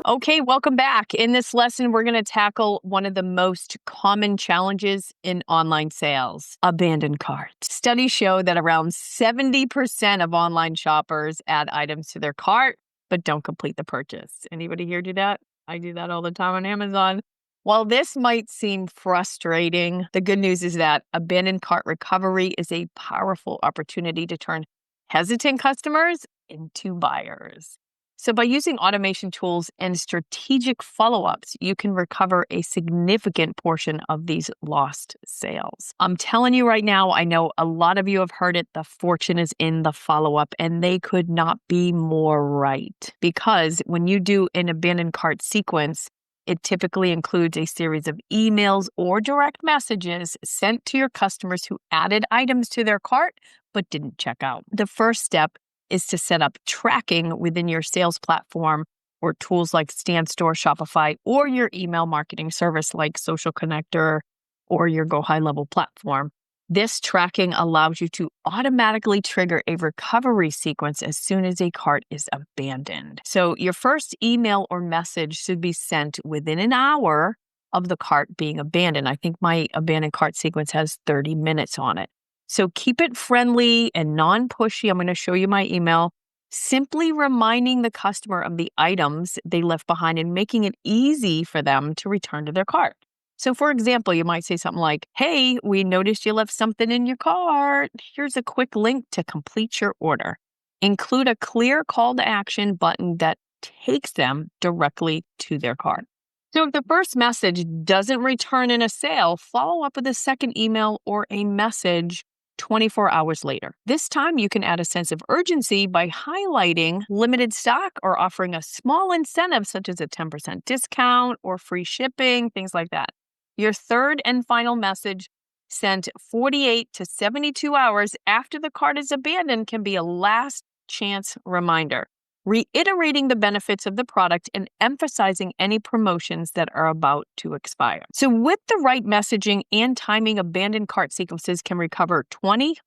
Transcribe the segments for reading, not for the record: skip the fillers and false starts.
Okay, welcome back. In this lesson, we're going to tackle one of the most common challenges in online sales, abandoned carts. Studies show that around 70% of online shoppers add items to their cart, but don't complete the purchase. Anybody here do that? I do that all the time on Amazon. While this might seem frustrating, the good news is that abandoned cart recovery is a powerful opportunity to turn hesitant customers into buyers. So by using automation tools and strategic follow-ups, you can recover a significant portion of these lost sales. I'm telling you right now, I know a lot of you have heard it, the fortune is in the follow-up, and they could not be more right. Because when you do an abandoned cart sequence, it typically includes a series of emails or direct messages sent to your customers who added items to their cart but didn't check out. The first step is to set up tracking within your sales platform or tools like StanStore, Shopify, or your email marketing service like Social Connector or your GoHighLevel platform. This tracking allows you to automatically trigger a recovery sequence as soon as a cart is abandoned. So your first email or message should be sent within an hour of the cart being abandoned. I think my abandoned cart sequence has 30 minutes on it. So keep it friendly and non-pushy. I'm going to show you my email. Simply reminding the customer of the items they left behind and making it easy for them to return to their cart. So for example, you might say something like, "Hey, we noticed you left something in your cart. Here's a quick link to complete your order." Include a clear call to action button that takes them directly to their cart. So if the first message doesn't return in a sale, follow up with a second email or a message 24 hours later. This time you can add a sense of urgency by highlighting limited stock or offering a small incentive such as a 10% discount or free shipping, things like that. Your third and final message sent 48 to 72 hours after the cart is abandoned can be a last chance reminder, reiterating the benefits of the product and emphasizing any promotions that are about to expire. So with the right messaging and timing, abandoned cart sequences can recover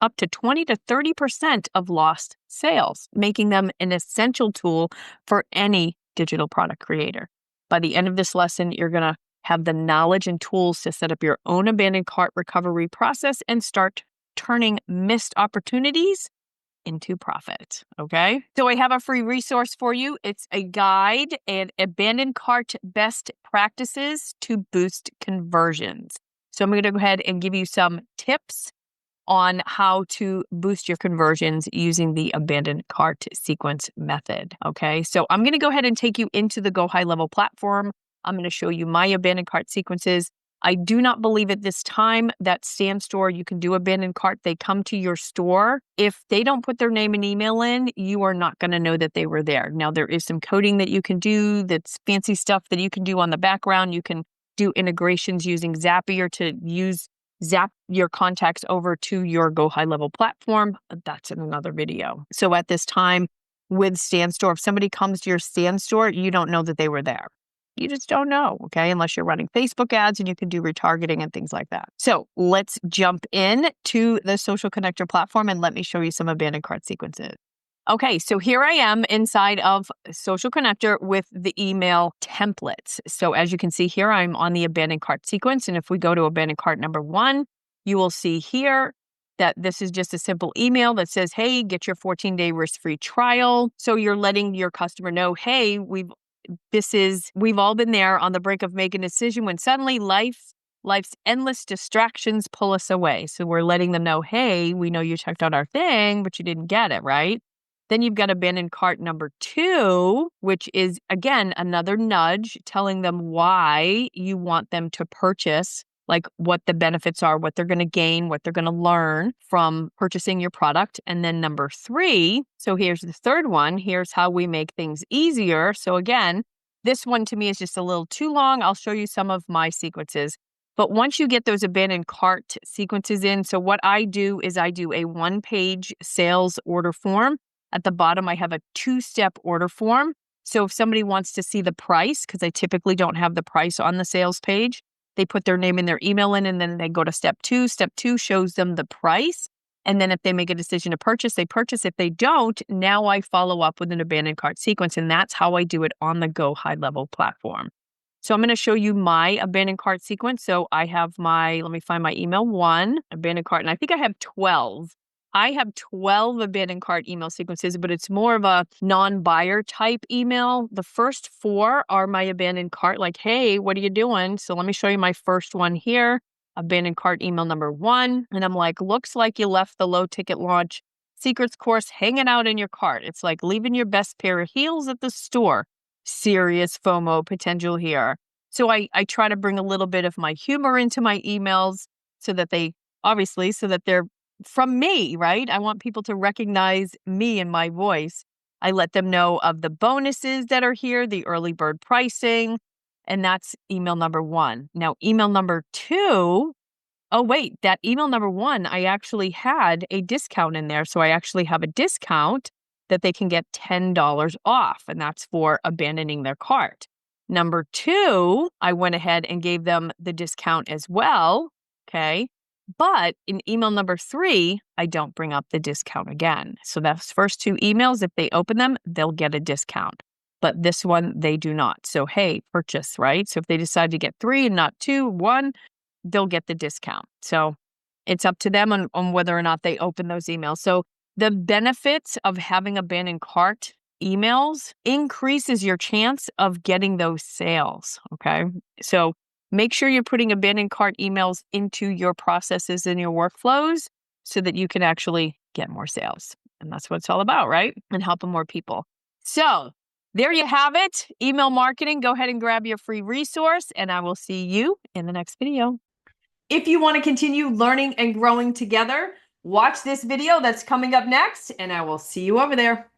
up to 20 to 30% of lost sales, making them an essential tool for any digital product creator. By the end of this lesson, you're going to have the knowledge and tools to set up your own abandoned cart recovery process and start turning missed opportunities into profit. Okay. So I have a free resource for you. It's a guide and abandoned cart best practices to boost conversions. So I'm going to go ahead and give you some tips on how to boost your conversions using the abandoned cart sequence method. Okay. So I'm going to go ahead and take you into the GoHighLevel platform. I'm going to show you my abandoned cart sequences. I do not believe at this time that StanStore, you can do abandoned cart. They come to your store. If they don't put their name and email in, you are not going to know that they were there. Now, there is some coding that you can do. That's fancy stuff that you can do on the background. You can do integrations using Zapier to zap your contacts over to your GoHighLevel platform. That's in another video. So at this time with StanStore, if somebody comes to your StanStore, you don't know that they were there. You just don't know, okay, unless you're running Facebook ads and you can do retargeting and things like that. So let's jump in to the Social Connector platform and let me show you some abandoned cart sequences. Okay, so here I am inside of Social Connector with the email templates. So as you can see here, I'm on the abandoned cart sequence. And if we go to abandoned cart number 1, you will see here that this is just a simple email that says, "Hey, get your 14-day risk-free trial." So you're letting your customer know, hey, we've all been there on the brink of making a decision when suddenly life's endless distractions pull us away. So we're letting them know, hey, we know you checked out our thing, but you didn't get it, right? Then you've got abandoned cart number 2, which is, again, another nudge telling them why you want them to purchase, like what the benefits are, what they're going to gain, what they're going to learn from purchasing your product. And then number 3, so here's the third one. Here's how we make things easier. So again, this one to me is just a little too long. I'll show you some of my sequences. But once you get those abandoned cart sequences in, so what I do is I do a 1-page sales order form. At the bottom, I have a 2-step order form. So if somebody wants to see the price, because I typically don't have the price on the sales page, they put their name and their email in, and then they go to step 2. Step 2 shows them the price. And then if they make a decision to purchase, they purchase. If they don't, now I follow up with an abandoned cart sequence. And that's how I do it on the GoHighLevel platform. So I'm going to show you my abandoned cart sequence. So I have let me find my email, 1 abandoned cart, and I think I have 12. I have 12 abandoned cart email sequences, but it's more of a non-buyer type email. The first 4 are my abandoned cart, like, hey, what are you doing? So let me show you my first one here, abandoned cart email number 1. And I'm like, looks like you left the low ticket launch secrets course hanging out in your cart. It's like leaving your best pair of heels at the store. Serious FOMO potential here. So I try to bring a little bit of my humor into my emails so that they're from me, right? I want people to recognize me and my voice. I let them know of the bonuses that are here, the early bird pricing, and that's email number 1. Now, email number 2, oh, wait, that email number 1, I actually had a discount in there. So I actually have a discount that they can get $10 off, and that's for abandoning their cart. Number 2, I went ahead and gave them the discount as well, okay? But in email number 3, I don't bring up the discount again. So those first 2 emails, if they open them, they'll get a discount. But this one, they do not. So, hey, purchase, right? So if they decide to get 3 and not 2, 1, they'll get the discount. So it's up to them on whether or not they open those emails. So the benefits of having abandoned cart emails increases your chance of getting those sales, okay? So make sure you're putting abandoned cart emails into your processes and your workflows so that you can actually get more sales. And that's what it's all about, right? And helping more people. So there you have it. Email marketing. Go ahead and grab your free resource, and I will see you in the next video. If you want to continue learning and growing together, watch this video that's coming up next, and I will see you over there.